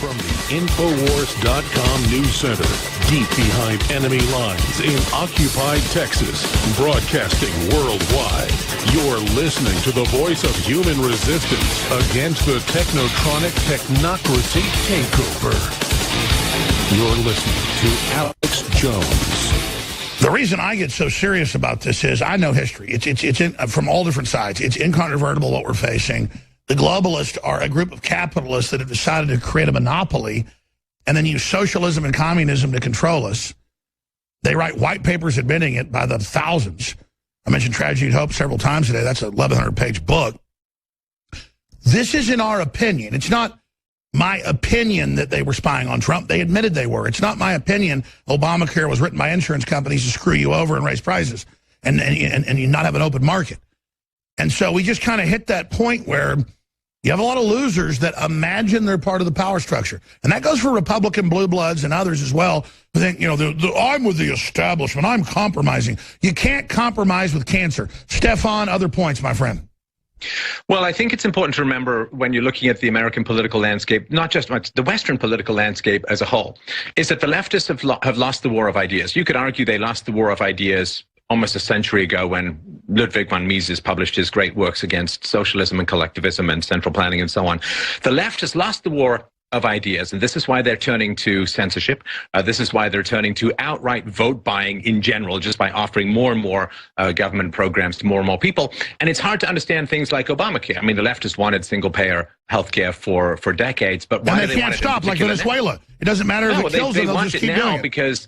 From the INFOWARS.com News Center, deep behind enemy lines in occupied Texas, broadcasting worldwide, you're listening to the voice of human resistance against the technotronic technocracy takeover. You're listening to Alex Jones. The reason I get so serious about this is I know history. It's in, from all different sides. It's incontrovertible what we're facing. The globalists are a group of capitalists that have decided to create a monopoly and then use socialism and communism to control us. They write white papers admitting it by the thousands. I mentioned Tragedy and Hope several times today. That's a 1,100-page book. This is in our opinion. It's not my opinion that they were spying on Trump. They admitted they were. It's not my opinion Obamacare was written by insurance companies to screw you over and raise prices and you not have an open market. And so we just kind of hit that point where you have a lot of losers that imagine they're part of the power structure. And that goes for Republican blue bloods and others as well who think, you know, I'm with the establishment. I'm compromising. You can't compromise with cancer. Stefan, other points, my friend. Well, I think it's important to remember when you're looking at the American political landscape, not just the Western political landscape as a whole, is that the leftists have lost the war of ideas. You could argue they lost the war of ideas almost a century ago when Ludwig von Mises published his great works against socialism and collectivism and central planning and so on. The left has lost the war of ideas, and this is why they're turning to censorship. This is why they're turning to outright vote buying in general, just by offering more and more government programs to more and more people. And it's hard to understand things like Obamacare. I mean, the left has wanted single-payer healthcare for decades, but why and they can't stop like Venezuela. It doesn't matter if it kills them; they'll just keep doing it because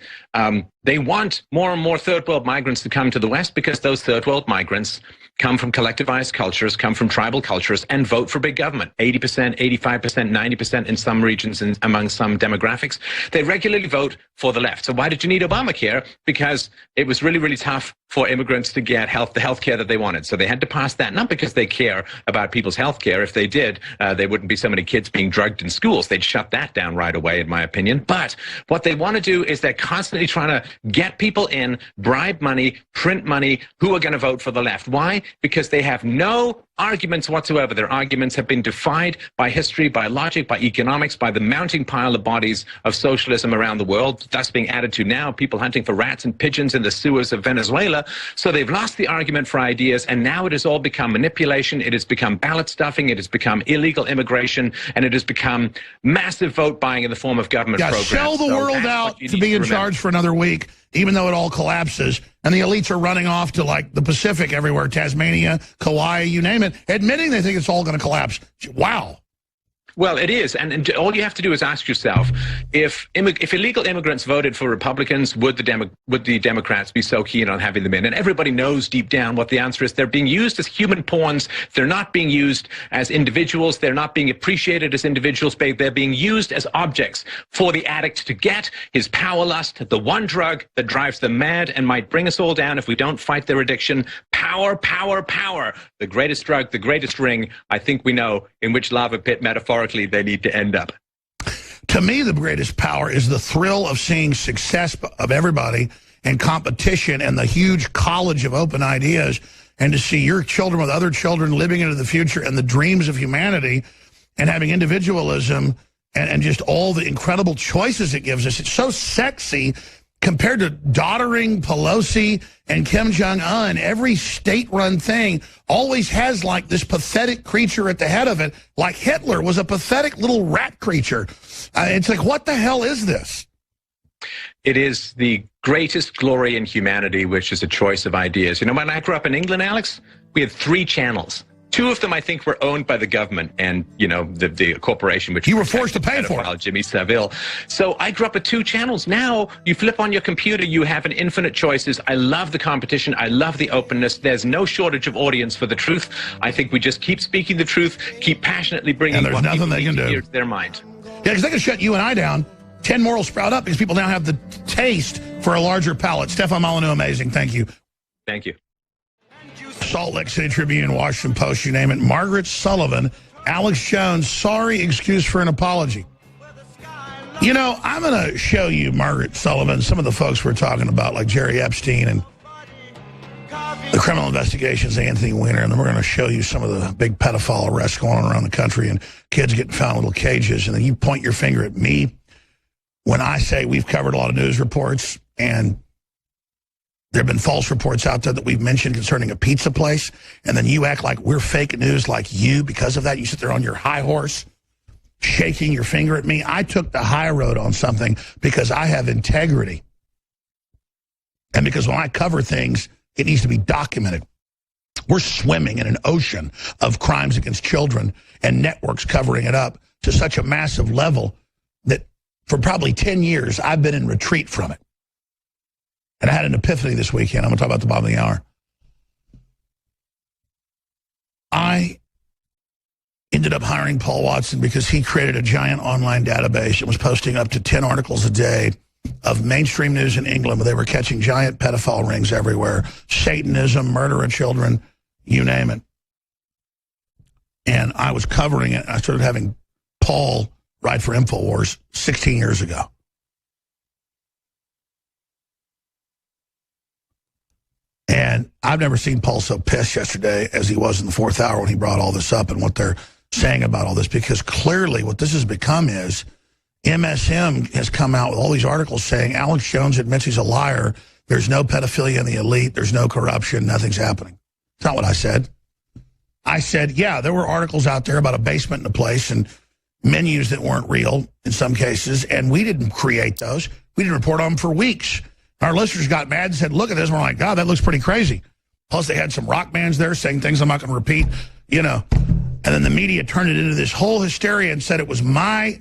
they want more and more third world migrants to come to the West because those third world migrants come from collectivized cultures, come from tribal cultures, and vote for big government. 80%, 85%, 90% in some regions and among some demographics. They regularly vote for the left. So why did you need Obamacare? Because it was really, really tough for immigrants to get the health care that they wanted. So they had to pass that, not because they care about people's health care. If they did, there wouldn't be so many kids being drugged in schools. They'd shut that down right away, in my opinion. But what they want to do is they're constantly trying to get people in, bribe money, print money, who are going to vote for the left. Why? Because they have no arguments whatsoever. Their arguments have been defied by history, by logic, by economics, by the mounting pile of bodies of socialism around the world, thus being added to now people hunting for rats and pigeons in the sewers of Venezuela. So they've lost the argument for ideas, and now it has all become manipulation. It has become ballot stuffing. It has become illegal immigration, and it has become massive vote buying in the form of government programs. Sell the world out to be in charge for another week, even though it all collapses, and the elites are running off to, like, the Pacific everywhere, Tasmania, Kauai, you name it, admitting they think it's all going to collapse. Wow. Well, it is, and all you have to do is ask yourself, if illegal immigrants voted for Republicans, would the Democrats be so keen on having them in? And everybody knows deep down what the answer is. They're being used as human pawns. They're not being used as individuals. They're not being appreciated as individuals. They're being used as objects for the addict to get his power lust, the one drug that drives them mad and might bring us all down if we don't fight their addiction. Power, power, power. The greatest drug, the greatest ring. I think we know in which lava pit metaphorically they need to end up. To me, the greatest power is the thrill of seeing success of everybody and competition and the huge college of open ideas, and to see your children with other children living into the future and the dreams of humanity and having individualism and just all the incredible choices it gives us. It's so sexy compared to doddering Pelosi and Kim Jong-un. Every state-run thing always has, like, this pathetic creature at the head of it, like Hitler was a pathetic little rat creature. It's like, what the hell is this? It is the greatest glory in humanity, which is a choice of ideas. You know, when I grew up in England, Alex, we had 3 channels. 2 of them, I think, were owned by the government and, you know, the corporation, which you were forced to pay for it. Jimmy Savile. So I grew up with 2 channels. Now you flip on your computer, you have an infinite choices. I love the competition. I love the openness. There's no shortage of audience for the truth. I think we just keep speaking the truth, keep passionately bringing what people need to hear to their mind. Yeah, because they can shut you and I down. 10 more will sprout up because people now have the taste for a larger palate. Stefan Molyneux, amazing. Thank you. Thank you. Salt Lake City Tribune, Washington Post, you name it. Margaret Sullivan, Alex Jones, sorry, excuse for an apology. You know, I'm going to show you Margaret Sullivan, some of the folks we're talking about, like Jerry Epstein, and the criminal investigations, Anthony Weiner, and then we're going to show you some of the big pedophile arrests going on around the country and kids getting found in little cages. And then you point your finger at me when I say we've covered a lot of news reports and there have been false reports out there that we've mentioned concerning a pizza place, and then you act like we're fake news like you because of that. You sit there on your high horse shaking your finger at me. I took the high road on something because I have integrity. And because when I cover things, it needs to be documented. We're swimming in an ocean of crimes against children and networks covering it up to such a massive level that for probably 10 years, I've been in retreat from it. And I had an epiphany this weekend. I'm going to talk about the bottom of the hour. I ended up hiring Paul Watson because he created a giant online database and was posting up to 10 articles a day of mainstream news in England where they were catching giant pedophile rings everywhere, Satanism, murder of children, you name it. And I was covering it. I started having Paul write for INFOWARS 16 years ago. And I've never seen Paul so pissed yesterday as he was in the fourth hour when he brought all this up and what they're saying about all this, because clearly what this has become is MSM has come out with all these articles saying Alex Jones admits he's a liar. There's no pedophilia in the elite. There's no corruption. Nothing's happening. It's not what I said. I said, yeah, there were articles out there about a basement in a place and menus that weren't real in some cases, and we didn't create those. We didn't report on them for weeks. Our listeners got mad and said, look at this. We're like, God, that looks pretty crazy. Plus, they had some rock bands there saying things I'm not going to repeat, you know. And then the media turned it into this whole hysteria and said it was my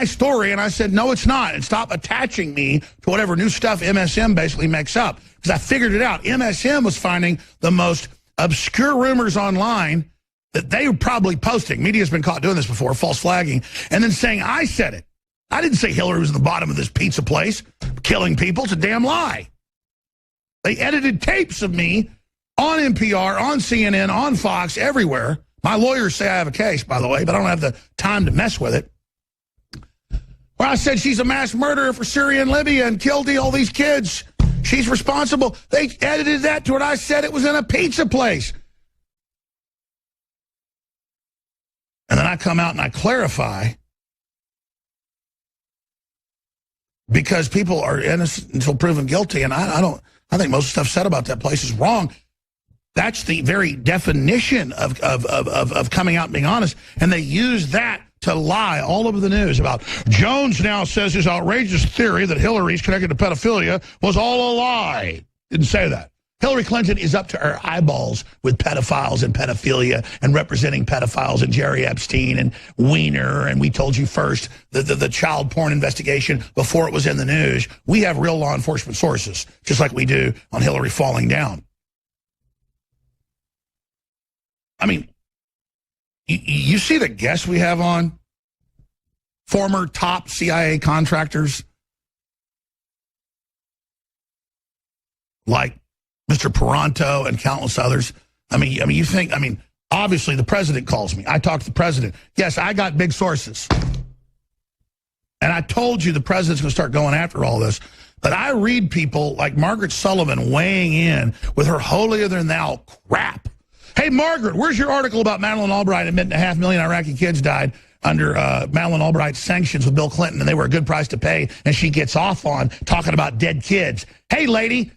story. And I said, no, it's not. And stop attaching me to whatever new stuff MSM basically makes up. Because I figured it out. MSM was finding the most obscure rumors online that they were probably posting. Media's been caught doing this before, false flagging, and then saying I said it. I didn't say Hillary was in the bottom of this pizza place killing people. It's a damn lie. They edited tapes of me on NPR, on CNN, on Fox, everywhere. My lawyers say I have a case, by the way, but I don't have the time to mess with it. Where I said she's a mass murderer for Syria and Libya and killed all these kids. She's responsible. They edited that to what I said it was in a pizza place. And then I come out and I clarify, because people are innocent until proven guilty, and I think most stuff said about that place is wrong. That's the very definition of coming out and being honest, and they use that to lie all over the news about Jones now says his outrageous theory that Hillary's connected to pedophilia was all a lie. Didn't say that. Hillary Clinton is up to her eyeballs with pedophiles and pedophilia and representing pedophiles and Jerry Epstein and Weiner. And we told you first the child porn investigation before it was in the news. We have real law enforcement sources, just like we do on Hillary falling down. I mean, you see the guests we have on? Former top CIA contractors like Mr. Peranto and countless others. I mean, you think, obviously the president calls me. I talk to the president. Yes, I got big sources. And I told you the president's going to start going after all this. But I read people like Margaret Sullivan weighing in with her holier-than-thou crap. Hey, Margaret, where's your article about Madeleine Albright admitting 500,000 Iraqi kids died under Madeleine Albright's sanctions with Bill Clinton, and they were a good price to pay, and she gets off on talking about dead kids. Hey, lady,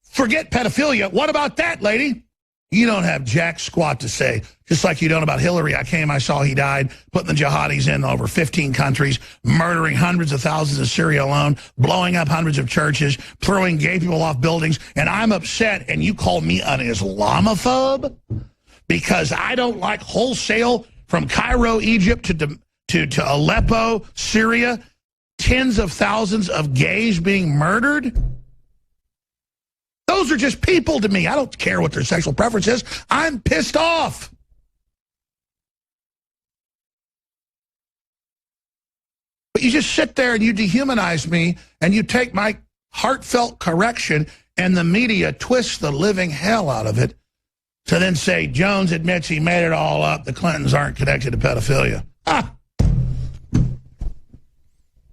forget pedophilia. What about that, lady? You don't have jack squat to say, just like you don't about Hillary. I saw he died, putting the jihadis in over 15 countries, murdering hundreds of thousands in Syria alone, blowing up hundreds of churches, throwing gay people off buildings, and I'm upset, and you call me an Islamophobe because I don't like wholesale from Cairo, Egypt to Aleppo, Syria, tens of thousands of gays being murdered? Those are just people to me. I don't care what their sexual preference is. I'm pissed off. But you just sit there and you dehumanize me and you take my heartfelt correction and the media twists the living hell out of it to then say Jones admits he made it all up. The Clintons aren't connected to pedophilia.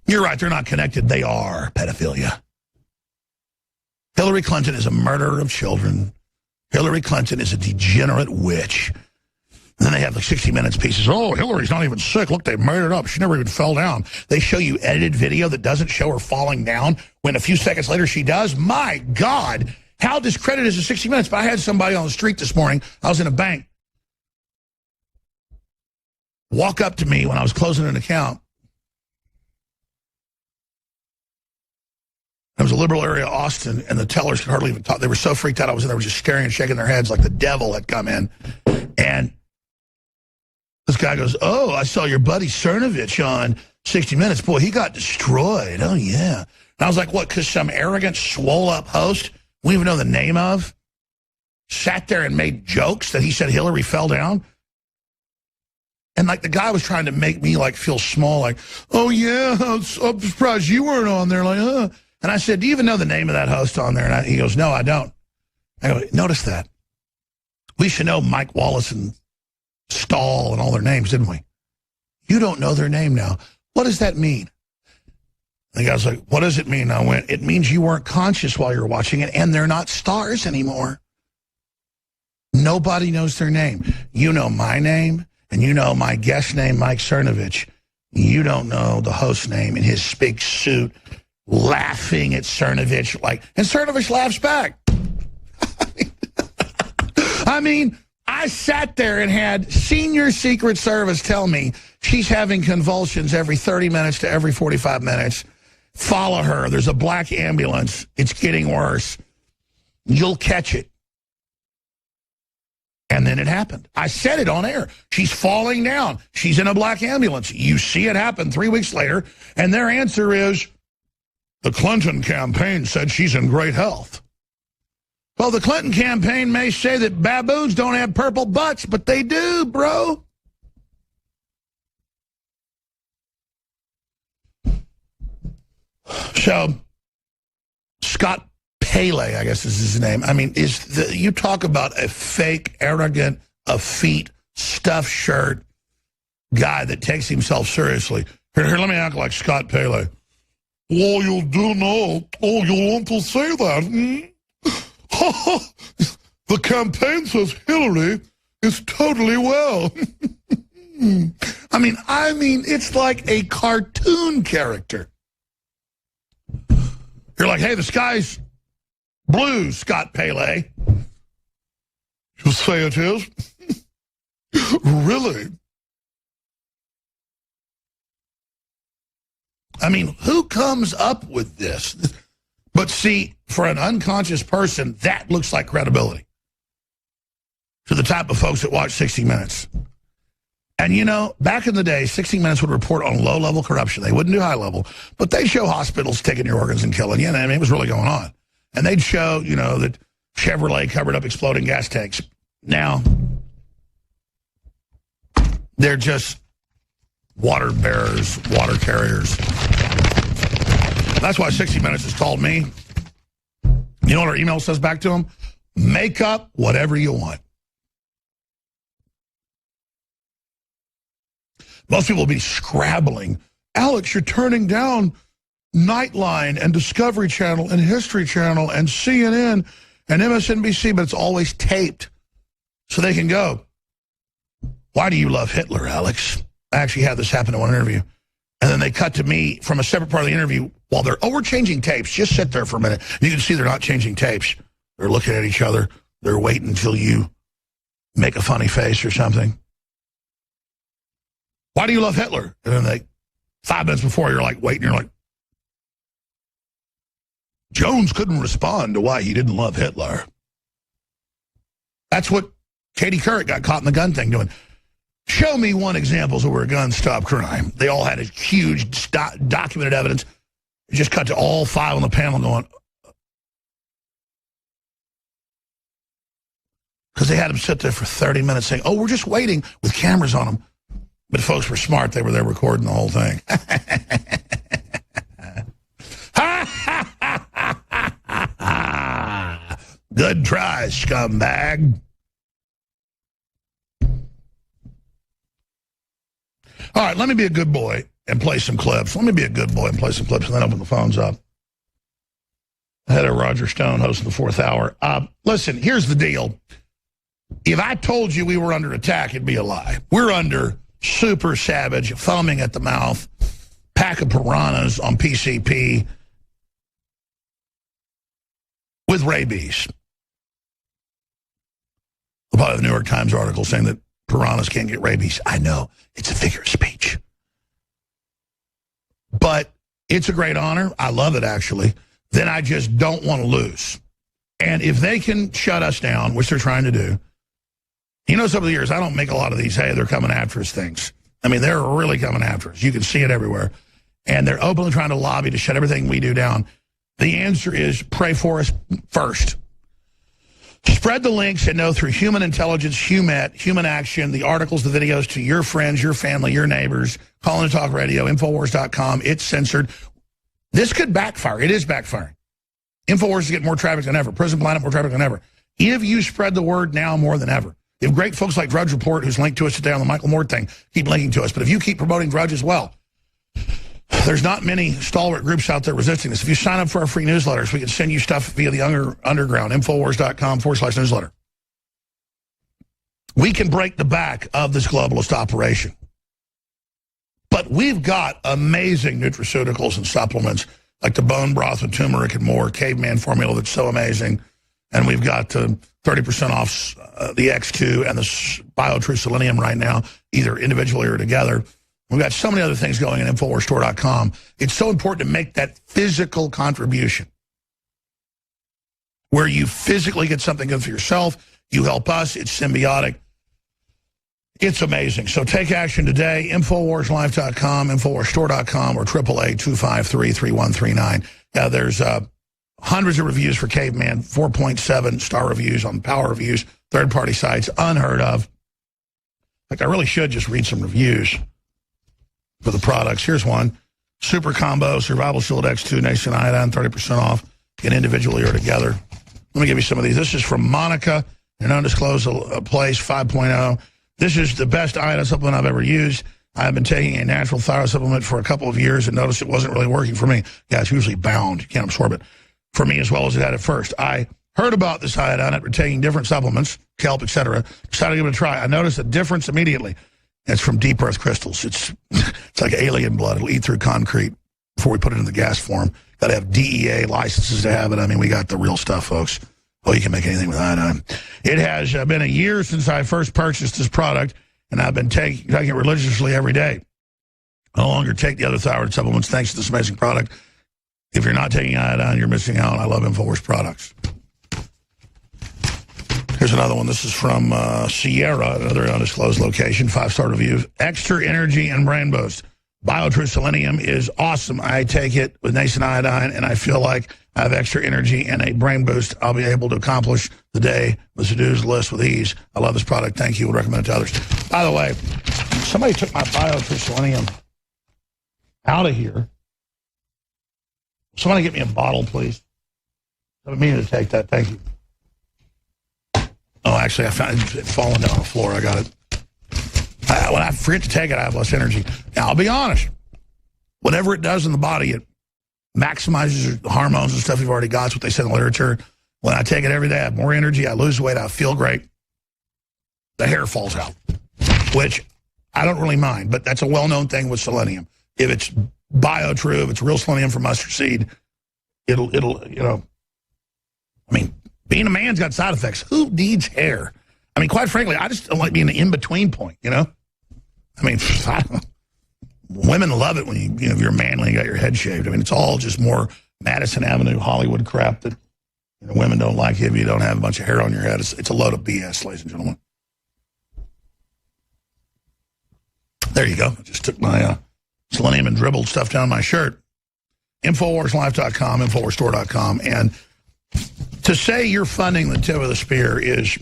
You're right. They're not connected. They are pedophilia. Hillary Clinton is a murderer of children. Hillary Clinton is a degenerate witch. And then they have the 60 Minutes pieces. Oh, Hillary's not even sick. Look, they made her up. She never even fell down. They show you edited video that doesn't show her falling down when a few seconds later she does. My God, how discredited is the 60 Minutes? But I had somebody on the street this morning. I was in a bank. Walk up to me when I was closing an account. It was a liberal area of Austin, and the tellers could hardly even talk. They were so freaked out I was in there, just staring and shaking their heads like the devil had come in. And this guy goes, oh, I saw your buddy Cernovich on 60 Minutes. Boy, he got destroyed. Oh, yeah. And I was like, what, because some arrogant, swole-up host we don't even know the name of sat there and made jokes that he said Hillary fell down? And, like, the guy was trying to make me, like, feel small, like, oh, yeah, I'm surprised you weren't on there. Like, And I said, do you even know the name of that host on there? And he goes, no, I don't. I go, notice that. We should know Mike Wallace and Stahl and all their names, didn't we? You don't know their name now. What does that mean? And the guy's like, what does it mean? I went, it means you weren't conscious while you were watching it, and they're not stars anymore. Nobody knows their name. You know my name, and you know my guest name, Mike Cernovich. You don't know the host name in his big suit, laughing at Cernovich, and Cernovich laughs back. I mean, I sat there and had senior Secret Service tell me she's having convulsions every 30 minutes to every 45 minutes. Follow her. There's a black ambulance. It's getting worse. You'll catch it. And then it happened. I said it on air. She's falling down. She's in a black ambulance. You see it happen 3 weeks later, and their answer is, the Clinton campaign said she's in great health. Well, the Clinton campaign may say that baboons don't have purple butts, but they do, bro. So, Scott Pele, I guess is his name. I mean, you talk about a fake, arrogant, effete, stuffed shirt guy that takes himself seriously. Here, let me act like Scott Pele. Well, you do know. Oh, you want to say that? Hmm? The campaign says Hillary is totally well. I mean, it's like a cartoon character. You're like, hey, the sky's blue, Scott Pele. You say it is? Really? I mean, who comes up with this? But see, for an unconscious person, that looks like credibility to the type of folks that watch 60 Minutes. And, you know, back in the day, 60 Minutes would report on low-level corruption. They wouldn't do high-level, but they'd show hospitals taking your organs and killing you. And, I mean, it was really going on. And they'd show, you know, that Chevrolet covered up exploding gas tanks. Now, they're just water bearers, water carriers. That's why 60 Minutes has called me. You know what our email says back to them? Make up whatever you want. Most people will be scrabbling. Alex, you're turning down Nightline and Discovery Channel and History Channel and CNN and MSNBC, but it's always taped. So they can go, why do you love Hitler, Alex? I actually had this happen in one interview. And then they cut to me from a separate part of the interview while they're, we're changing tapes. Just sit there for a minute. You can see they're not changing tapes. They're looking at each other. They're waiting until you make a funny face or something. Why do you love Hitler? And then 5 minutes before, you're like waiting. You're like, Jones couldn't respond to why he didn't love Hitler. That's what Katie Couric got caught in the gun thing doing. Show me one example of where guns stop crime. They all had a huge documented evidence. It just cut to all 5 on the panel going, because they had them sit there for 30 minutes saying, oh, we're just waiting with cameras on them. But folks were smart. They were there recording the whole thing. Good try, scumbag. All right, let me be a good boy and play some clips. Let me be a good boy and play some clips and then open the phones up. Head of Roger Stone, hosting the fourth hour. Listen, here's the deal. If I told you we were under attack, it'd be a lie. We're under super savage, foaming at the mouth, pack of piranhas on PCP with rabies. About the New York Times article saying that piranhas can't get rabies. I know, it's a figure of speech. But it's a great honor. I love it, actually. Then I just don't want to lose. And if they can shut us down, which they're trying to do, you know, over the years, I don't make a lot of these, hey, they're coming after us things. I mean, they're really coming after us. You can see it everywhere. And they're openly trying to lobby to shut everything we do down. The answer is pray for us first. Spread the links and know through human intelligence, human action, the articles, the videos to your friends, your family, your neighbors. Call in Talk Radio, INFOWARS.com. It's censored. This could backfire. It is backfiring. INFOWARS is getting more traffic than ever. Prison Planet, more traffic than ever. If you spread the word now more than ever. If great folks like Drudge Report, who's linked to us today on the Michael Moore thing, keep linking to us. But if you keep promoting Drudge as well, there's not many stalwart groups out there resisting this. If you sign up for our free newsletters, we can send you stuff via the underground, INFOWARS.com/newsletter. We can break the back of this globalist operation. But we've got amazing nutraceuticals and supplements like the bone broth with turmeric and more, caveman formula that's so amazing. And we've got 30% off the X2 and the BioTrue Selenium right now, either individually or together. We've got so many other things going at InfoWarsStore.com. It's so important to make that physical contribution where you physically get something good for yourself, you help us, it's symbiotic. It's amazing. So take action today, InfoWarsLife.com, InfoWarsStore.com, or 888-253-3139. There's hundreds of reviews for Caveman, 4.7 star reviews on Power Reviews, third-party sites, unheard of. In fact, I really should just read some reviews for the products. Here's one. Super Combo, Survival Shield X2, Nation Iodine, 30% off. Get individually or together. Let me give you some of these. This is from Monica, an undisclosed place, 5.0. This is the best iodine supplement I've ever used. I've been taking a natural thyroid supplement for a couple of years and noticed it wasn't really working for me. Yeah, it's usually bound. You can't absorb it for me as well as it had at first. I heard about this iodine after taking different supplements, kelp, etc. Decided to give it a try. I noticed a difference immediately. It's from deep earth crystals. It's like alien blood. It'll eat through concrete before we put it in the gas form. Got to have DEA licenses to have it. I mean, we got the real stuff, folks. Oh, you can make anything with iodine. It has been a year since I first purchased this product, and I've been taking it religiously every day. I no longer take the other thyroid supplements thanks to this amazing product. If you're not taking iodine, you're missing out. I love InfoWars products. Here's another one. This is from Sierra, another undisclosed location, 5-star review. Extra energy and brain boost. BioTrue Selenium is awesome. I take it with nascent iodine, and I feel like I have extra energy and a brain boost. I'll be able to accomplish the day with to-dos list with ease. I love this product. Thank you. Would recommend it to others. By the way, somebody took my BioTrue Selenium out of here. Somebody get me a bottle, please. I didn't mean to take that. Thank you. Oh, actually, I found it falling down on the floor. I got it. When I forget to take it, I have less energy. Now, I'll be honest. Whatever it does in the body, it maximizes your hormones and stuff you've already got. That's what they said in the literature. When I take it every day, I have more energy. I lose weight. I feel great. The hair falls out, which I don't really mind. But that's a well-known thing with selenium. If it's BioTrue, if it's real selenium from mustard seed, it'll, I mean, being a man's got side effects. Who needs hair? I mean, quite frankly, I just don't like being an in-between point, I mean, women love it when if you're manly and got your head shaved. I mean, it's all just more Madison Avenue Hollywood crap that women don't like if you don't have a bunch of hair on your head. It's a load of BS, ladies and gentlemen. There you go. I just took my selenium and dribbled stuff down my shirt. InfoWarsLife.com, InfoWarsStore.com. And to say you're funding the tip of the spear is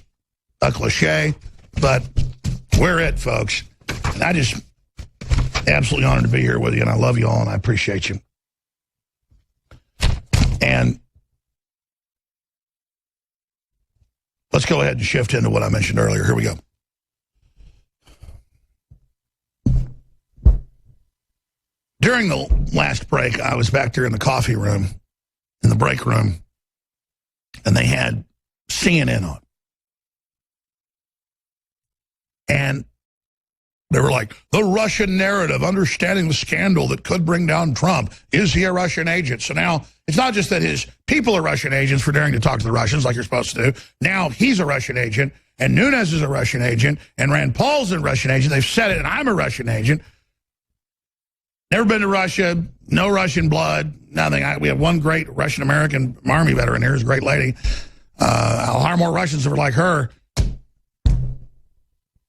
a cliche, but we're it, folks. And I just absolutely honored to be here with you, and I love you all, and I appreciate you. And let's go ahead and shift into what I mentioned earlier. Here we go. During the last break, I was back there in the coffee room, in the break room, And they had CNN on. And they were like, the Russian narrative, understanding the scandal that could bring down Trump. Is he a Russian agent? So now it's not just that his people are Russian agents for daring to talk to the Russians like you're supposed to do. Now he's a Russian agent, and Nunes is a Russian agent, and Rand Paul's a Russian agent. They've said it, and I'm a Russian agent. Never been to Russia, no Russian blood, nothing. We have one great Russian-American Army veteran here, who's a great lady. I'll hire more Russians that are like her.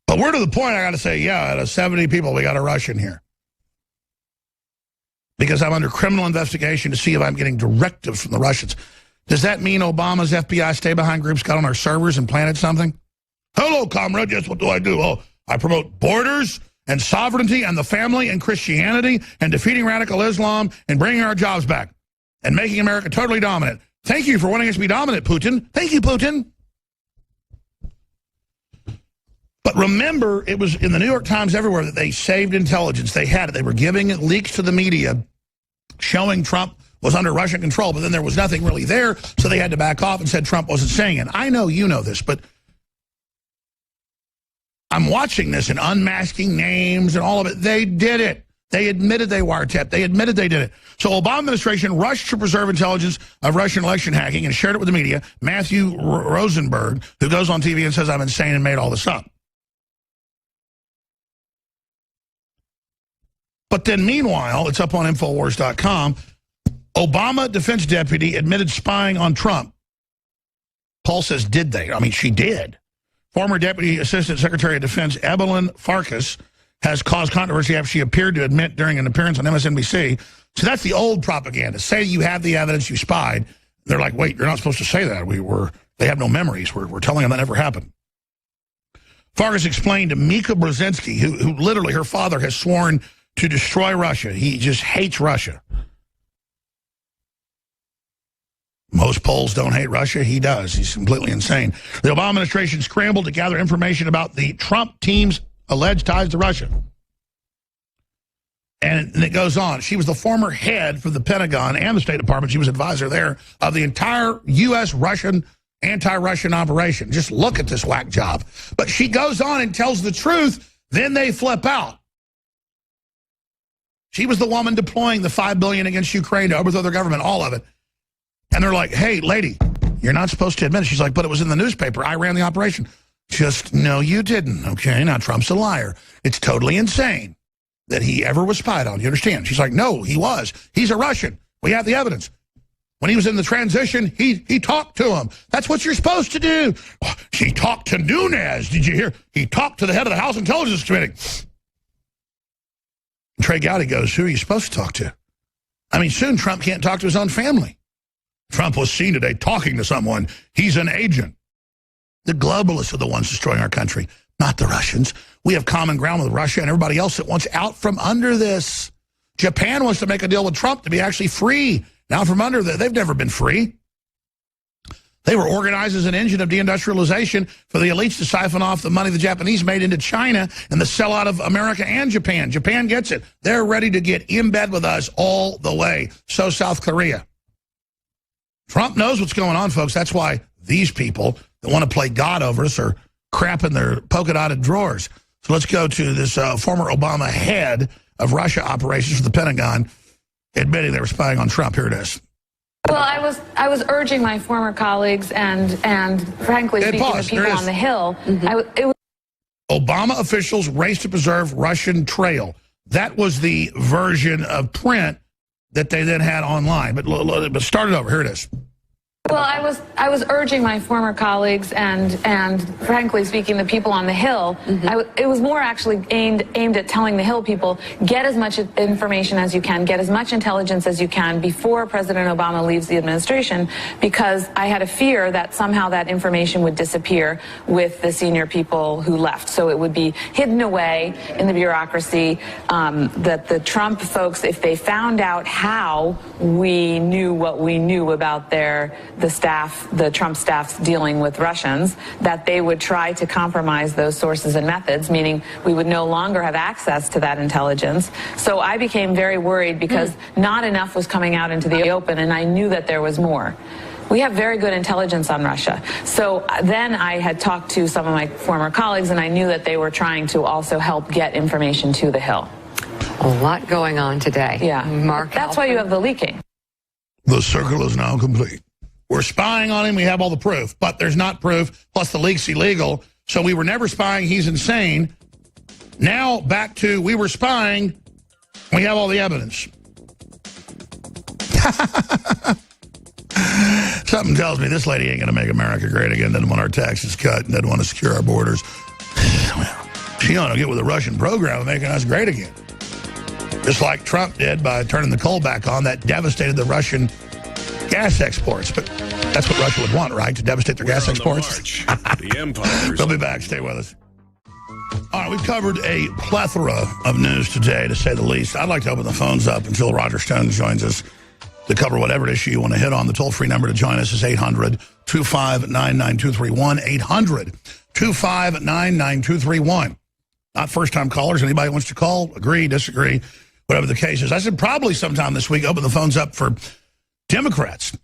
But we're to the point, I got to say, yeah, out of 70 people, we got a Russian here. Because I'm under criminal investigation to see if I'm getting directives from the Russians. Does that mean Obama's FBI stay-behind groups got on our servers and planted something? Hello, comrade, yes, what do I do? Oh, I promote borders and sovereignty and the family and Christianity and defeating radical Islam and bringing our jobs back and making America totally dominant. Thank you for wanting us to be dominant, Putin. Thank you, Putin. But remember, it was in the New York Times everywhere that they saved intelligence. They had it. They were giving it leaks to the media, showing Trump was under Russian control, but then there was nothing really there, so they had to back off and said Trump wasn't saying it. I know you know this, but I'm watching this and unmasking names and all of it. They did it. They admitted they wiretapped. They admitted they did it. So Obama administration rushed to preserve intelligence of Russian election hacking and shared it with the media. Matthew Rosenberg, who goes on TV and says I'm insane and made all this up. But then meanwhile, it's up on INFOWARS.com, Obama defense deputy admitted spying on Trump. Paul says, did they? I mean, she did. Former Deputy Assistant Secretary of Defense Evelyn Farkas has caused controversy after she appeared to admit during an appearance on MSNBC. So that's the old propaganda. Say you have the evidence, you spied. They're like, wait, you're not supposed to say that. They have no memories. We're telling them that never happened. Farkas explained to Mika Brzezinski, who literally her father has sworn to destroy Russia. He just hates Russia. Most Poles don't hate Russia. He does. He's completely insane. The Obama administration scrambled to gather information about the Trump team's alleged ties to Russia. And it goes on. She was the former head for the Pentagon and the State Department. She was advisor there of the entire U.S. Russian anti-Russian operation. Just look at this whack job. But she goes on and tells the truth. Then they flip out. She was the woman deploying the $5 billion against Ukraine to overthrow their government, all of it. And they're like, hey, lady, you're not supposed to admit it. She's like, but it was in the newspaper. I ran the operation. Just, no, you didn't. Okay, now Trump's a liar. It's totally insane that he ever was spied on. You understand? She's like, no, he was. He's a Russian. We have the evidence. When he was in the transition, he talked to him. That's what you're supposed to do. She talked to Nunes. Did you hear? He talked to the head of the House Intelligence Committee. Trey Gowdy goes, who are you supposed to talk to? I mean, soon Trump can't talk to his own family. Trump was seen today talking to someone. He's an agent. The globalists are the ones destroying our country, not the Russians. We have common ground with Russia and everybody else that wants out from under this. Japan wants to make a deal with Trump to be actually free. Now from under that, they've never been free. They were organized as an engine of deindustrialization for the elites to siphon off the money the Japanese made into China and the sellout of America and Japan. Japan gets it. They're ready to get in bed with us all the way. So South Korea. Trump knows what's going on, folks. That's why these people that want to play God over us are crapping their polka-dotted drawers. So let's go to this former Obama head of Russia operations for the Pentagon admitting they were spying on Trump. Here it is. Well, I was urging my former colleagues and frankly speaking, the people on the Hill. Obama officials raced to preserve Russian trail. That was the version of print that they then had online. But start it over. Here it is. Well, I was urging my former colleagues and frankly speaking, the people on the Hill. It was more actually aimed at telling the Hill people, get as much information as you can, get as much intelligence as you can before President Obama leaves the administration, because I had a fear that somehow that information would disappear with the senior people who left. So it would be hidden away in the bureaucracy, that the Trump folks, if they found out how we knew what we knew about the Trump staff's dealing with Russians, that they would try to compromise those sources and methods, meaning we would no longer have access to that intelligence. So I became very worried because not enough was coming out into the open, and I knew that there was more. We have very good intelligence on Russia. So then I had talked to some of my former colleagues, and I knew that they were trying to also help get information to the Hill. A lot going on today. Yeah. Mark, that's why you have the leaking. The circle is now complete. We're spying on him. We have all the proof, but there's not proof. Plus the leak's illegal. So we were never spying. He's insane. Now back to we were spying. We have all the evidence. Something tells me this lady ain't going to make America great again. Doesn't want our taxes cut and doesn't want to secure our borders. Well, she ought to get with the Russian program of making us great again. Just like Trump did by turning the coal back on. That devastated the Russian gas exports. But that's what Russia would want, right? To devastate their gas exports. The empires. We'll be back. Stay with us. All right, we've covered a plethora of news today, to say the least. I'd like to open the phones up until Roger Stone joins us to cover whatever issue you want to hit on. The toll-free number to join us is 800-259-9231. 800-259-9231. Not first-time callers. Anybody wants to call, agree, disagree, whatever the case is. I said probably sometime this week open the phones up for Democrats.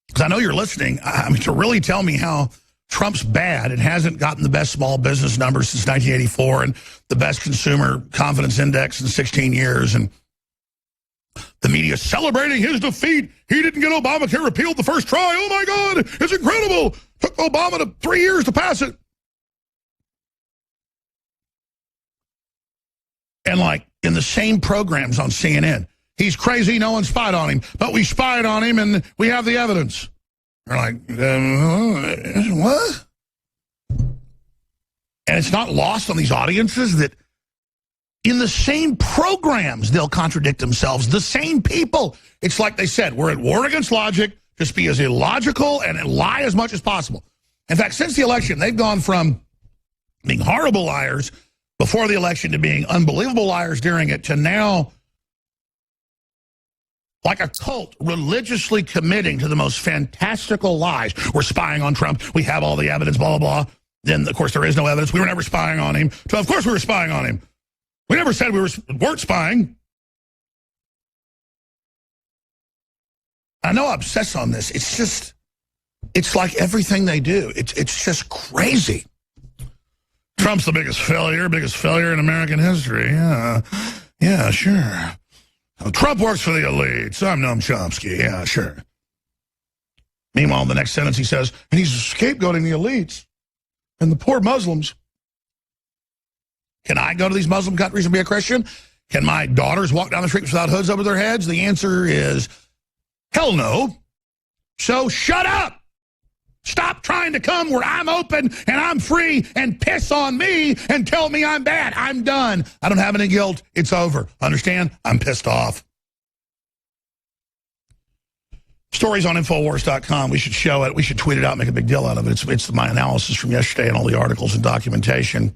Because I know you're listening. I mean, to really tell me how Trump's bad and hasn't gotten the best small business numbers since 1984 and the best consumer confidence index in 16 years. And the media celebrating his defeat. He didn't get Obamacare repealed the first try. Oh, my God, it's incredible. Took Obama to 3 years to pass it. And like in the same programs on CNN, he's crazy, no one spied on him, but we spied on him and we have the evidence. They're like, what? And it's not lost on these audiences that in the same programs, they'll contradict themselves. The same people. It's like they said, we're at war against logic. Just be as illogical and lie as much as possible. In fact, since the election, they've gone from being horrible liars before the election to being unbelievable liars during it to now, like a cult, religiously committing to the most fantastical lies. We're spying on Trump. We have all the evidence, blah, blah, blah. Then, of course, there is no evidence. We were never spying on him. So, of course, we were spying on him. We never said we weren't spying. I know I obsess on this. It's just, it's like everything they do. It's just crazy. Trump's the biggest failure in American history. Yeah, sure. Trump works for the elites. I'm Noam Chomsky. Yeah, sure. Meanwhile, in the next sentence he says, and he's scapegoating the elites and the poor Muslims. Can I go to these Muslim countries and be a Christian? Can my daughters walk down the street without hoods over their heads? The answer is hell no. So shut up. Stop trying to come where I'm open and I'm free and piss on me and tell me I'm bad. I'm done. I don't have any guilt. It's over. Understand? I'm pissed off. Stories on InfoWars.com. We should show it. We should tweet it out, make a big deal out of it. It's my analysis from yesterday and all the articles and documentation.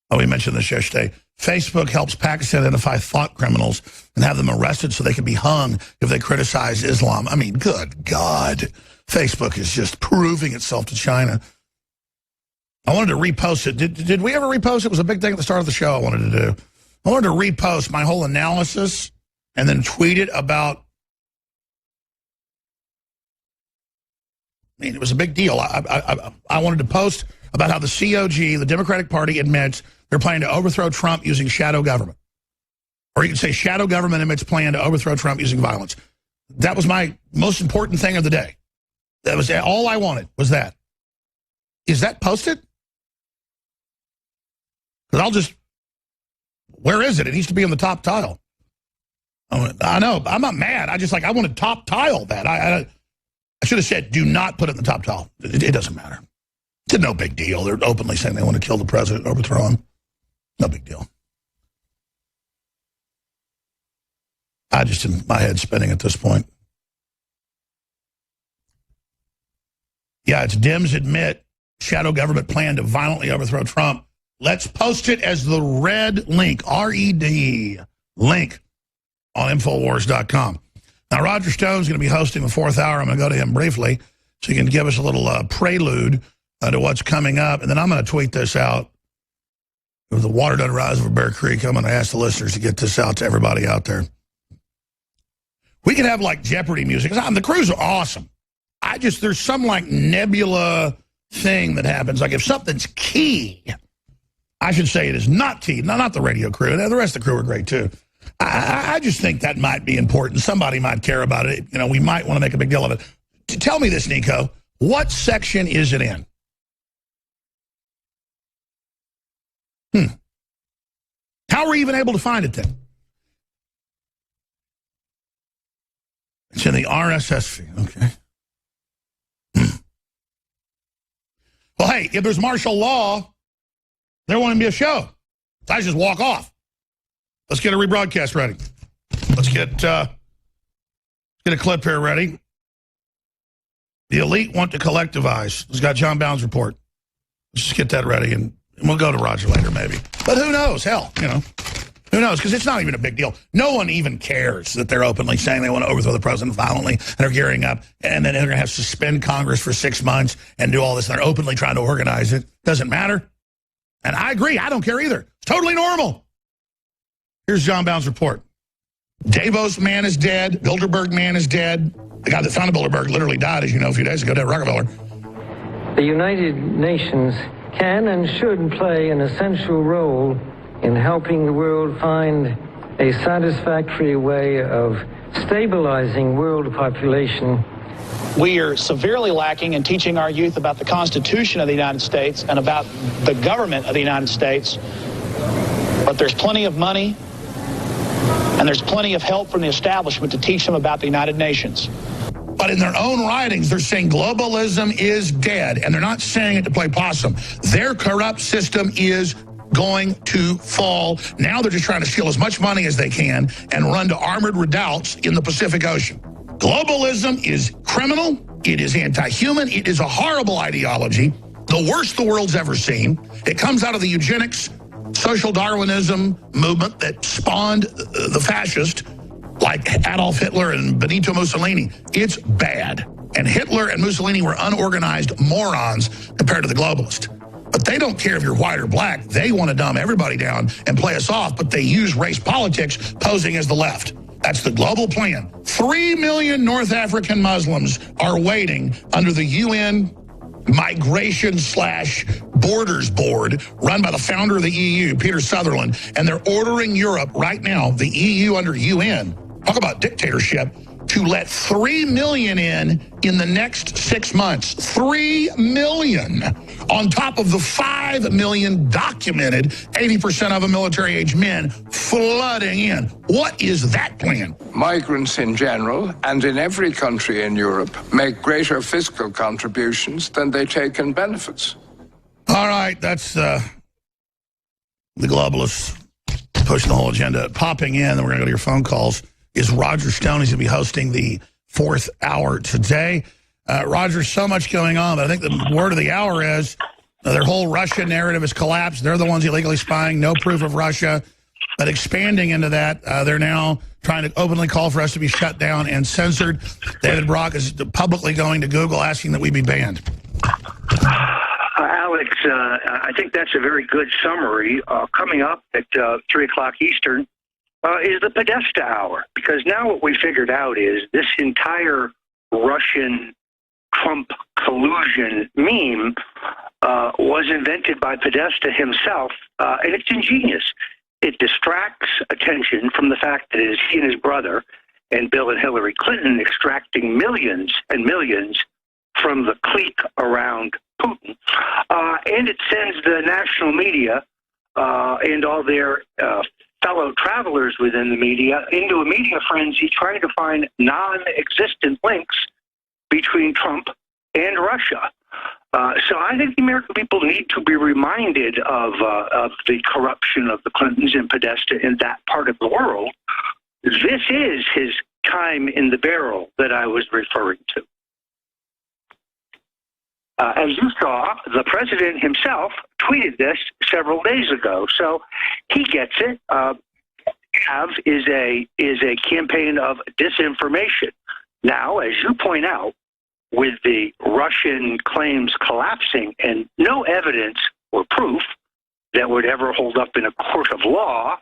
Oh, we mentioned this yesterday. Facebook helps Pakistan identify thought criminals and have them arrested so they can be hung if they criticize Islam. I mean, good God. Facebook is just proving itself to China. I wanted to repost it. Did we ever repost it? It was a big thing at the start of the show I wanted to do. I wanted to repost my whole analysis and then tweet it about. I mean, it was a big deal. I wanted to post about how the COG, the Democratic Party, admits they're planning to overthrow Trump using shadow government. Or you could say shadow government admits plan to overthrow Trump using violence. That was my most important thing of the day. That was all I wanted, was that. Is that posted? Because I'll just, where is it? It needs to be on the top tile. I know, I'm not mad. I want to top tile that. I should have said, do not put it in the top tile. It doesn't matter. It's no big deal. They're openly saying they want to kill the president, overthrow him. No big deal. I just, in my head spinning at this point. Yeah, it's Dems admit shadow government plan to violently overthrow Trump. Let's post it as the red link, R-E-D, link on InfoWars.com. Now, Roger Stone's going to be hosting the fourth hour. I'm going to go to him briefly so he can give us a little prelude to what's coming up. And then I'm going to tweet this out. If the water doesn't rise over Bear Creek, I'm going to ask the listeners to get this out to everybody out there. We could have like Jeopardy music. The crews are awesome. There's some like nebula thing that happens. Like if something's key, I should say it is not key. Not the radio crew. The rest of the crew are great too. I just think that might be important. Somebody might care about it. You know, we might want to make a big deal of it. Tell me this, Nico. What section is it in? How are we even able to find it then? It's in the RSS feed. Okay. Well, hey, if there's martial law, there won't be a show. I just walk off. Let's get a rebroadcast ready. Let's get a clip here ready. The elite want to collectivize. It's got John Bound's report. Let's just get that ready, and we'll go to Roger later, maybe. But who knows? Hell, you know. Who knows? Because it's not even a big deal. No one even cares that they're openly saying they want to overthrow the president violently, and they're gearing up, and then they're going to have to suspend Congress for 6 months and do all this, and they're openly trying to organize it. Doesn't matter. And I agree. I don't care either. It's totally normal. Here's John Bound's report. Davos man is dead. Bilderberg man is dead. The guy that founded Bilderberg literally died, as you know, a few days ago, David Rockefeller. The United Nations can and should play an essential role in helping the world find a satisfactory way of stabilizing world population. We are severely lacking in teaching our youth about the Constitution of the United States and about the government of the United States. But there's plenty of money and there's plenty of help from the establishment to teach them about the United Nations. But in their own writings, they're saying globalism is dead, and they're not saying it to play possum. Their corrupt system is going to fall. Now they're just trying to steal as much money as they can and run to armored redoubts in the Pacific Ocean. Globalism is criminal. It is anti-human. It is a horrible ideology, the worst the world's ever seen. It comes out of the eugenics, social Darwinism movement that spawned the fascist, like Adolf Hitler and Benito Mussolini. It's bad. And Hitler and Mussolini were unorganized morons compared to the globalists. But they don't care if you're white or black. They want to dumb everybody down and play us off, but they use race politics posing as the left. That's the global plan. 3 million North African Muslims are waiting under the UN Migration/Borders Board run by the founder of the EU, Peter Sutherland, and they're ordering Europe right now, the EU under UN, talk about dictatorship, to let 3 million in the next 6 months. 3 million on top of the 5 million documented, 80% of them military-age men, flooding in. What is that plan? Migrants in general, and in every country in Europe, make greater fiscal contributions than they take in benefits. All right, that's the globalists pushing the whole agenda. Popping in, then we're going to go to your phone calls, is Roger Stone. He's going to be hosting the 4th hour today. Roger, so much going on, but I think the word of the hour is their whole Russia narrative has collapsed. They're the ones illegally spying, no proof of Russia. But expanding into that, they're now trying to openly call for us to be shut down and censored. David Brock is publicly going to Google asking that we be banned. Alex, I think that's a very good summary. Coming up at 3 o'clock Eastern, is the Podesta hour, because now what we figured out is this entire Russian Trump collusion meme was invented by Podesta himself, and it's ingenious. It distracts attention from the fact that it is he and his brother and Bill and Hillary Clinton extracting millions and millions from the clique around Putin, and it sends the national media and all their fellow travelers within the media into a media frenzy trying to find non-existent links between Trump and Russia. So I think the American people need to be reminded of the corruption of the Clintons and Podesta in that part of the world. This is his time in the barrel that I was referring to. As you saw, the president himself tweeted this several days ago, so he gets it. Is a campaign of disinformation. Now, as you point out, with the Russian claims collapsing and no evidence or proof that would ever hold up in a court of law,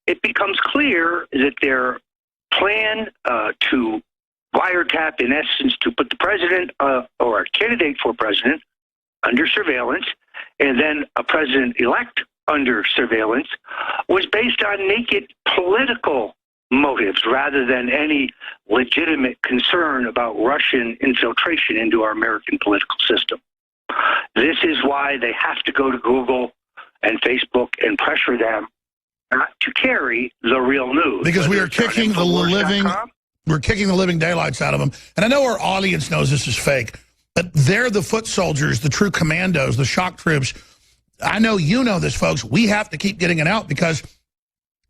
it becomes clear that their plan to wiretap, in essence, to put the president or a candidate for president under surveillance, and then a president-elect under surveillance, was based on naked political motives rather than any legitimate concern about Russian infiltration into our American political system. This is why they have to go to Google and Facebook and pressure them not to carry the real news. Because we are kicking the living daylights out of them. And I know our audience knows this is fake, but they're the foot soldiers, the true commandos, the shock troops. I know you know this, folks. We have to keep getting it out because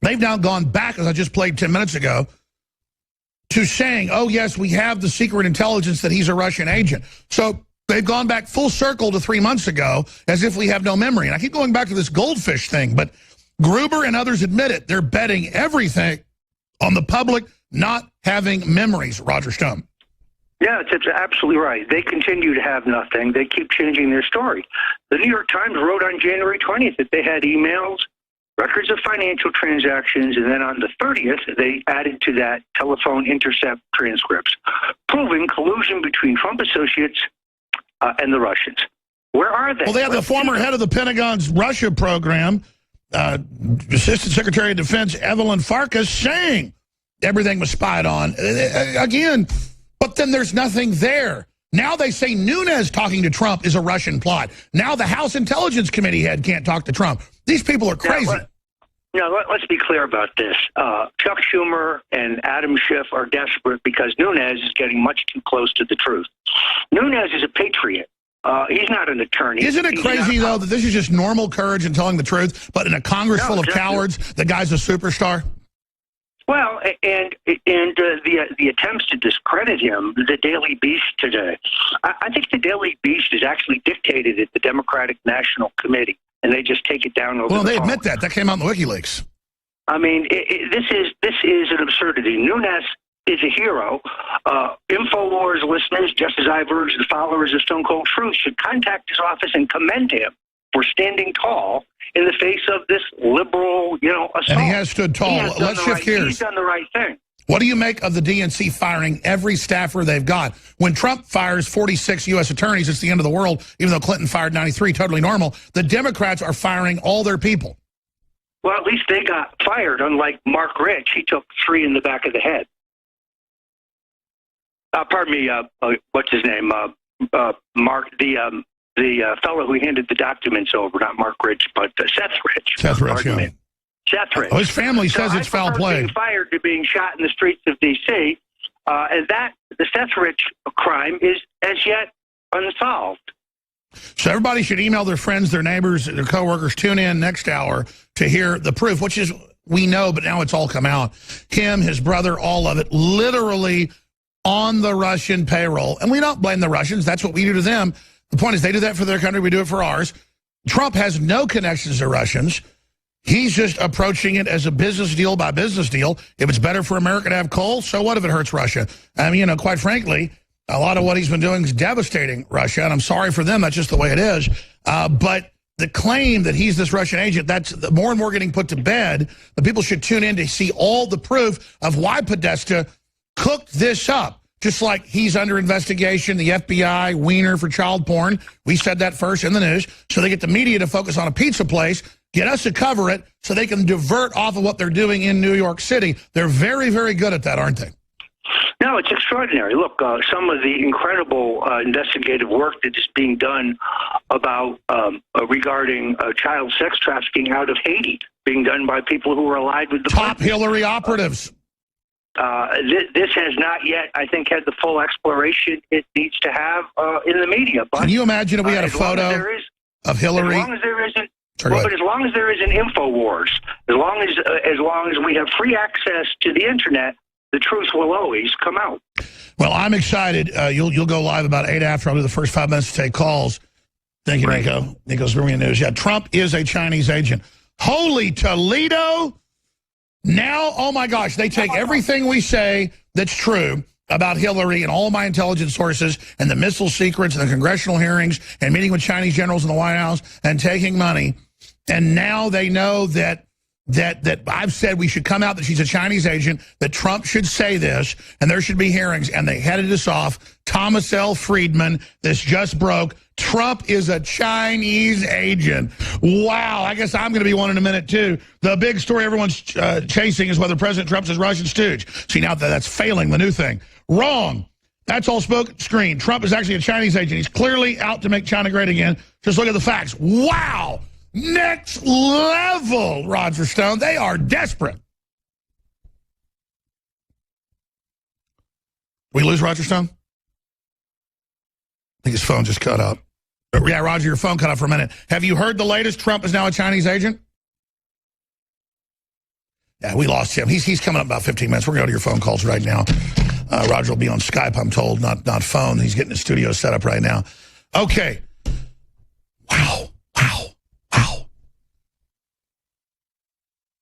they've now gone back, as I just played 10 minutes ago, to saying, oh, yes, we have the secret intelligence that he's a Russian agent. So they've gone back full circle to 3 months ago as if we have no memory. And I keep going back to this goldfish thing, but Gruber and others admit it. They're betting everything on the public not having memories, Roger Stone. Yeah, it's absolutely right. They continue to have nothing. They keep changing their story. The New York Times wrote on January 20th that they had emails, records of financial transactions, and then on the 30th, they added to that telephone intercept transcripts, proving collusion between Trump associates and the Russians. Where are they? Well, they have the former head of the Pentagon's Russia program, Assistant Secretary of Defense Evelyn Farkas, saying everything was spied on. Again, but then there's nothing there. Now they say Nunes talking to Trump is a Russian plot. Now the House Intelligence Committee head can't talk to Trump. These people are crazy. Let's be clear about this. Chuck Schumer and Adam Schiff are desperate because Nunes is getting much too close to the truth. Nunes is a patriot. He's not an attorney. Isn't it crazy, though, that this is just normal courage and telling the truth, but in a Congress full of cowards, the guy's a superstar? Well, and the attempts to discredit him, the Daily Beast today. I think the Daily Beast is actually dictated at the Democratic National Committee, and they just take it down over. Well, the they phone. admit that. That came out in the WikiLeaks. I mean, this is an absurdity. Nunes is a hero. InfoWars listeners, just as I've urged the followers of Stone Cold Truth, should contact his office and commend him for standing tall in the face of this liberal, assault. And he has stood tall. Let's shift gears. He's done the right thing. What do you make of the DNC firing every staffer they've got? When Trump fires 46 U.S. attorneys, it's the end of the world, even though Clinton fired 93, totally normal. The Democrats are firing all their people. Well, at least they got fired, unlike Mark Rich. He took 3 in the back of the head. Pardon me, what's his name? Mark, the fellow who handed the documents over, not Mark Rich, but Seth Rich. Seth Rich, yeah. Seth Rich. Oh, his family says it's foul play. Being fired to being shot in the streets of D.C., and the Seth Rich crime is as yet unsolved. So everybody should email their friends, their neighbors, their coworkers. Tune in next hour to hear the proof, which is, we know, but now it's all come out. Him, his brother, all of it, literally on the Russian payroll. And we don't blame the Russians. That's what we do to them. The point is they do that for their country. We do it for ours. Trump has no connections to Russians. He's just approaching it as a business deal by business deal. If it's better for America to have coal, so what if it hurts Russia? I mean, quite frankly, a lot of what he's been doing is devastating Russia, and I'm sorry for them. That's just the way it is. But the claim that he's this Russian agent, that's more and more getting put to bed. The people should tune in to see all the proof of why Podesta cooked this up. Just like he's under investigation, the FBI, Wiener for child porn. We said that first in the news. So they get the media to focus on a pizza place, get us to cover it so they can divert off of what they're doing in New York City. They're very, very good at that, aren't they? No, it's extraordinary. Look, some of the incredible investigative work that is being done about regarding child sex trafficking out of Haiti, being done by people who are allied with the top Hillary operatives. This has not yet, I think, had the full exploration it needs to have in the media. But can you imagine if we had a photo of Hillary? As long as there isn't, but as long as there is an InfoWars, as long as we have free access to the internet, the truth will always come out. Well, I'm excited. You'll go live about 8 after. I'll do the first 5 minutes to take calls. Thank you, Nico. Nico's bringing news. Yeah, Trump is a Chinese agent. Holy Toledo! Now, oh my gosh, they take everything we say that's true about Hillary and all my intelligence sources and the missile secrets and the congressional hearings and meeting with Chinese generals in the White House and taking money. And now they know that that I've said we should come out that she's a Chinese agent, that Trump should say this, and there should be hearings, and they headed us off. Thomas L. Friedman, this just broke. Trump is a Chinese agent. Wow, I guess I'm going to be one in a minute, too. The big story everyone's chasing is whether President Trump's a Russian stooge. See, now that's failing, the new thing. Wrong. That's all spoken screen. Trump is actually a Chinese agent. He's clearly out to make China great again. Just look at the facts. Wow. Next level, Roger Stone. They are desperate. We lose Roger Stone? I think his phone just cut up. Yeah, Roger, your phone cut off for a minute. Have you heard the latest? Trump is now a Chinese agent? Yeah, we lost him. He's coming up in about 15 minutes. We're going to go to your phone calls right now. Roger will be on Skype, I'm told, not phone. He's getting his studio set up right now. Okay. Wow.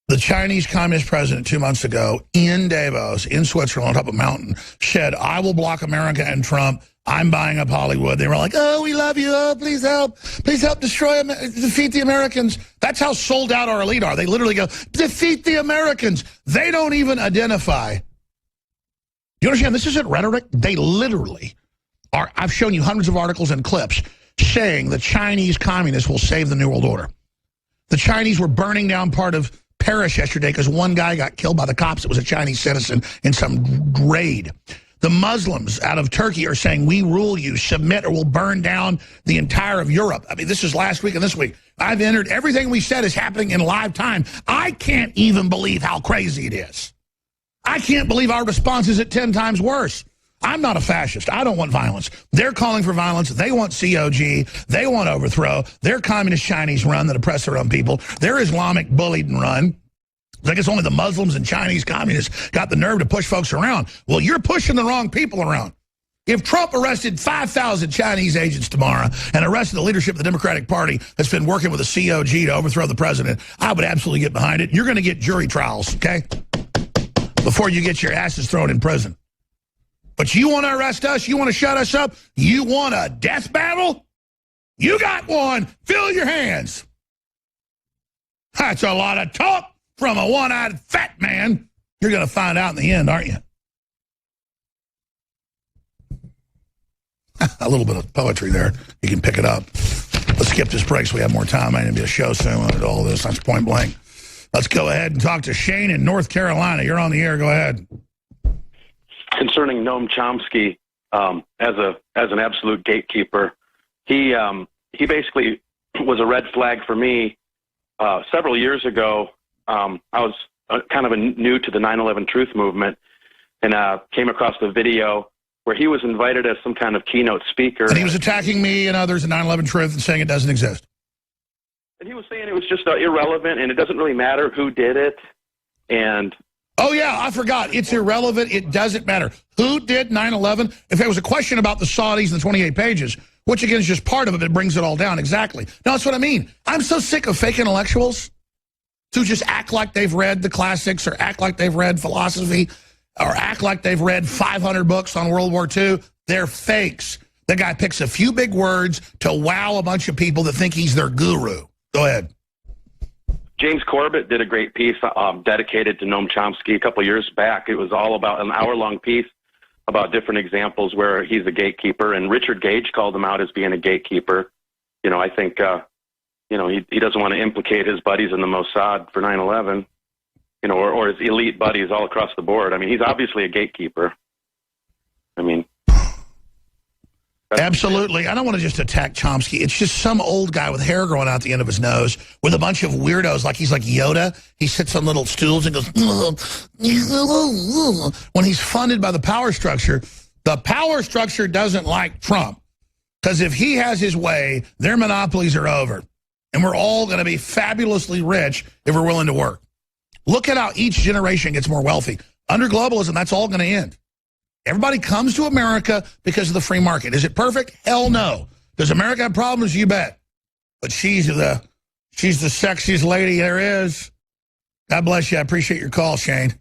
The Chinese Communist president 2 months ago in Davos, in Switzerland, on top of a mountain, said, I will block America and Trump. I'm buying up Hollywood. They were like, oh, we love you. Oh, please help. Please help defeat the Americans. That's how sold out our elite are. They literally go, defeat the Americans. They don't even identify. You understand? This isn't rhetoric. They literally are. I've shown you hundreds of articles and clips saying the Chinese communists will save the New World Order. The Chinese were burning down part of Paris yesterday because one guy got killed by the cops. It was a Chinese citizen in some raid. The Muslims out of Turkey are saying, we rule you, submit, or we'll burn down the entire of Europe. I mean, this is last week and this week. I've entered. Everything we said is happening in live time. I can't even believe how crazy it is. I can't believe our response is at 10 times worse. I'm not a fascist. I don't want violence. They're calling for violence. They want COG. They want overthrow. They're communist Chinese run that oppress their own people. They're Islamic bullied and run. I guess only the Muslims and Chinese communists got the nerve to push folks around. Well, you're pushing the wrong people around. If Trump arrested 5,000 Chinese agents tomorrow and arrested the leadership of the Democratic Party that's been working with the COG to overthrow the president, I would absolutely get behind it. You're going to get jury trials, okay, before you get your asses thrown in prison. But you want to arrest us? You want to shut us up? You want a death battle? You got one. Fill your hands. That's a lot of talk from a one-eyed fat man. You're going to find out in the end, aren't you? A little bit of poetry there. You can pick it up. Let's skip this break so we have more time. I need to be a show soon on all this. That's point blank. Let's go ahead and talk to Shane in North Carolina. You're on the air. Go ahead. Concerning Noam Chomsky, as an absolute gatekeeper, he basically was a red flag for me. Several years ago, I was kind of new to the 9/11 Truth movement, and came across the video where he was invited as some kind of keynote speaker. And he was attacking me and others at 9/11 Truth and saying it doesn't exist. And he was saying it was just irrelevant, and it doesn't really matter who did it, and... Oh, yeah, I forgot. It's irrelevant. It doesn't matter. Who did 9/11? If there was a question about the Saudis and the 28 pages, which, again, is just part of it, it brings it all down. Exactly. No, that's what I mean. I'm so sick of fake intellectuals who just act like they've read the classics or act like they've read philosophy or act like they've read 500 books on World War II. They're fakes. The guy picks a few big words to wow a bunch of people that think he's their guru. Go ahead. James Corbett did a great piece dedicated to Noam Chomsky a couple years back. It was all about an hour-long piece about different examples where he's a gatekeeper, and Richard Gage called him out as being a gatekeeper. You know, I think, he doesn't want to implicate his buddies in the Mossad for 9/11, or his elite buddies all across the board. I mean, he's obviously a gatekeeper. I mean... Absolutely. I don't want to just attack Chomsky. It's just some old guy with hair growing out the end of his nose with a bunch of weirdos, like he's like Yoda. He sits on little stools and goes, when he's funded by the power structure doesn't like Trump. Because if he has his way, their monopolies are over. And we're all going to be fabulously rich if we're willing to work. Look at how each generation gets more wealthy. Under globalism, that's all going to end. Everybody comes to America because of the free market. Is it perfect? Hell no. Does America have problems? You bet. But she's the sexiest lady there is. God bless you. I appreciate your call, Shane.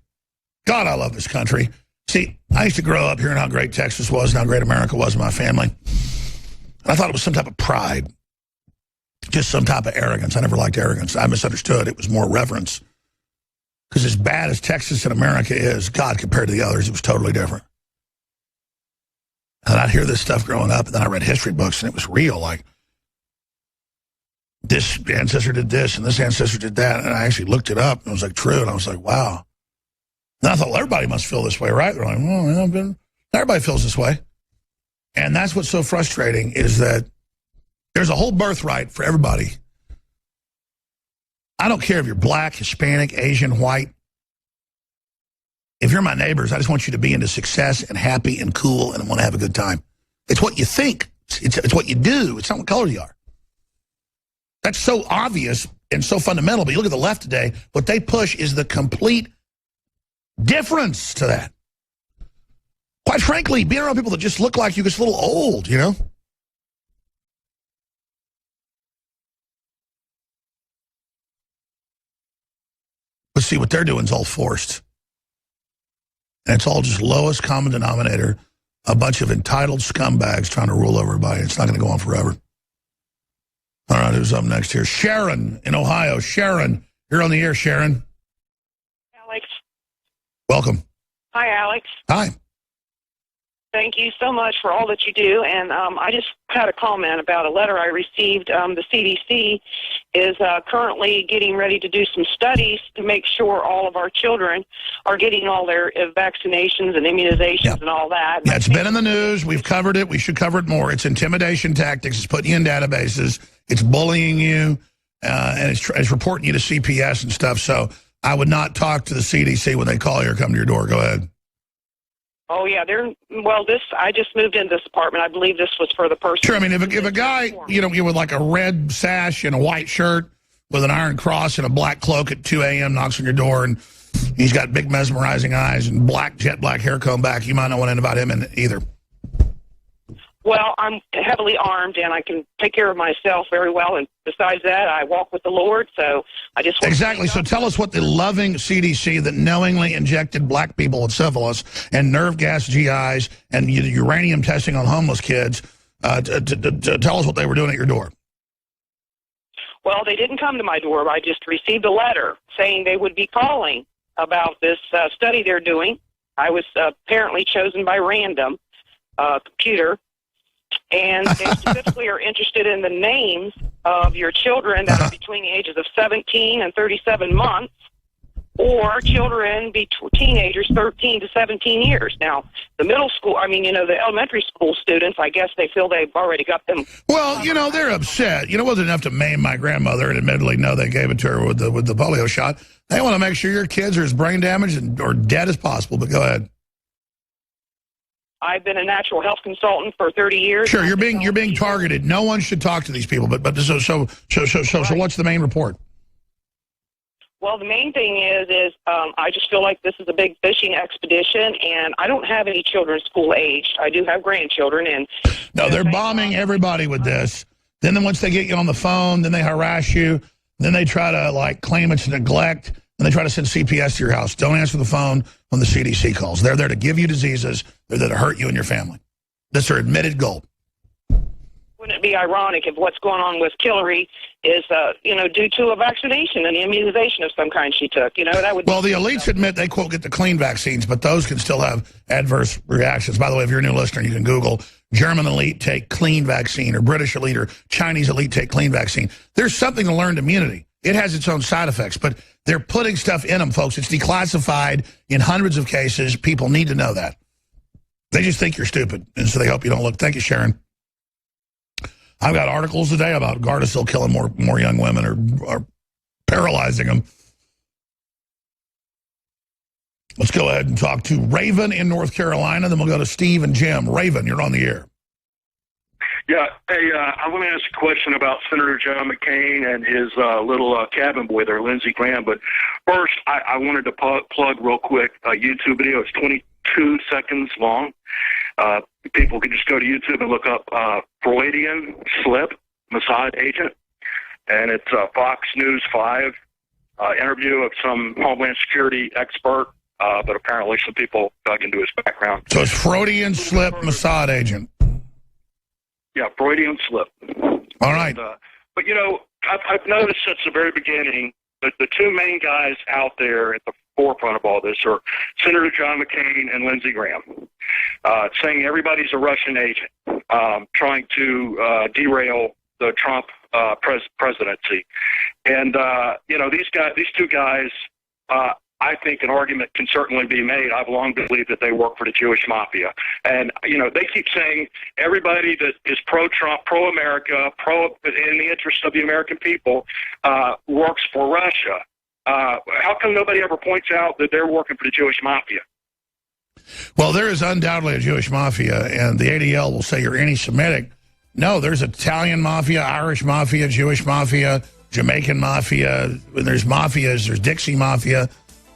God, I love this country. See, I used to grow up hearing how great Texas was and how great America was in my family. And I thought it was some type of pride. Just some type of arrogance. I never liked arrogance. I misunderstood. It was more reverence. Because as bad as Texas and America is, God, compared to the others, it was totally different. And I'd hear this stuff growing up, and then I read history books, and it was real. Like, this ancestor did this, and this ancestor did that. And I actually looked it up, and it was like true. And I was like, wow. And I thought, well, everybody must feel this way, right? They're like, well, everybody feels this way. And that's what's so frustrating, is that there's a whole birthright for everybody. I don't care if you're black, Hispanic, Asian, white. If you're my neighbors, I just want you to be into success and happy and cool and want to have a good time. It's what you think. It's what you do. It's not what color you are. That's so obvious and so fundamental. But you look at the left today, what they push is the complete difference to that. Quite frankly, being around people that just look like you gets a little old, you know? But see, what they're doing is all forced. And it's all just lowest common denominator, a bunch of entitled scumbags trying to rule everybody. It's not going to go on forever. All right, who's up next here? Sharon in Ohio. Sharon, you're on the air, Sharon. Alex. Welcome. Hi, Alex. Hi. Thank you so much for all that you do. And I just had a comment about a letter I received. The CDC is currently getting ready to do some studies to make sure all of our children are getting all their vaccinations and immunizations and all that. Yeah, it's been in the news. We've covered it. We should cover it more. It's intimidation tactics. It's putting you in databases. It's bullying you. And it's reporting you to CPS and stuff. So I would not talk to the CDC when they call you or come to your door. Go ahead. Oh, yeah. I just moved into this apartment. I believe this was for the person. Sure. I mean, if a guy, with like a red sash and a white shirt with an iron cross and a black cloak at 2 a.m. knocks on your door and he's got big mesmerizing eyes and jet black hair comb back, you might not want to invite him in either. Well, I'm heavily armed, and I can take care of myself very well. And besides that, I walk with the Lord, so I just... Exactly. So tell us what the loving CDC that knowingly injected black people with syphilis and nerve gas GIs and uranium testing on homeless kids, to tell us what they were doing at your door. Well, they didn't come to my door. I just received a letter saying they would be calling about this study they're doing. I was apparently chosen by random computer. And they specifically are interested in the names of your children that are between the ages of 17 and 37 months, or children teenagers 13 to 17 years. Now, the middle school, the elementary school students, I guess they feel they've already got them. Well, they're upset. It wasn't enough to maim my grandmother, and admittedly, no, they gave it to her with the polio shot. They want to make sure your kids are as brain damaged or dead as possible, but go ahead. I've been a natural health consultant for 30 years. Sure, you're being targeted. No one should talk to these people. But so what's the main report? Well, the main thing is I just feel like this is a big fishing expedition, and I don't have any children school aged. I do have grandchildren, and no, they're bombing everybody with this. Then once they get you on the phone, then they harass you. Then they try to claim it's neglect. And they try to send CPS to your house. Don't answer the phone when the CDC calls. They're there to give you diseases. They're there to hurt you and your family. That's their admitted goal. Wouldn't it be ironic if what's going on with Hillary is, due to a vaccination and immunization of some kind she took? That would. Well, the elites admit they, quote, get the clean vaccines, but those can still have adverse reactions. By the way, if you're a new listener, you can Google German elite take clean vaccine or British elite or Chinese elite take clean vaccine. There's something to learned immunity. It has its own side effects, but they're putting stuff in them, folks. It's declassified in hundreds of cases. People need to know that. They just think you're stupid, and so they hope you don't look. Thank you, Sharon. I've got articles today about Gardasil killing more young women or paralyzing them. Let's go ahead and talk to Raven in North Carolina. Then we'll go to Steve and Jim. Raven, you're on the air. Yeah, hey, I want to ask a question about Senator John McCain and his little cabin boy there, Lindsey Graham. But first, I wanted to plug real quick a YouTube video. It's 22 seconds long. People can just go to YouTube and look up Freudian Slip, Mossad Agent. And it's a Fox News 5 interview of some Homeland Security expert, but apparently some people dug into his background. So it's Freudian Slip, Mossad Agent. Yeah, Freudian slip. All right. But, I've noticed since the very beginning that the two main guys out there at the forefront of all this are Senator John McCain and Lindsey Graham, saying everybody's a Russian agent, trying to derail the Trump presidency. And, these two guys, I think an argument can certainly be made. I've long believed that they work for the Jewish mafia. And, they keep saying everybody that is pro-Trump, pro-America, in the interest of the American people, works for Russia. How come nobody ever points out that they're working for the Jewish mafia? Well, there is undoubtedly a Jewish mafia, and the ADL will say you're anti-Semitic. No, there's Italian mafia, Irish mafia, Jewish mafia, Jamaican mafia. When there's mafias, there's Dixie mafia.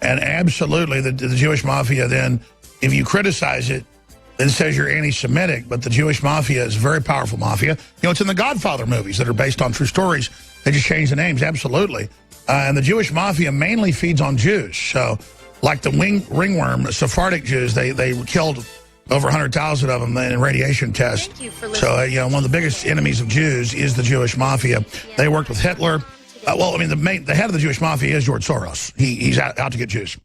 And absolutely, the Jewish mafia then, if you criticize it, then says you're anti-Semitic. But the Jewish mafia is a very powerful mafia. It's in the Godfather movies that are based on true stories. They just change the names, absolutely. And the Jewish mafia mainly feeds on Jews. So, like the ringworm, Sephardic Jews, they killed over 100,000 of them in radiation tests. Thank you for listening. So, one of the biggest enemies of Jews is the Jewish mafia. They worked with Hitler. The head of the Jewish mafia is George Soros. He's out to get Jews.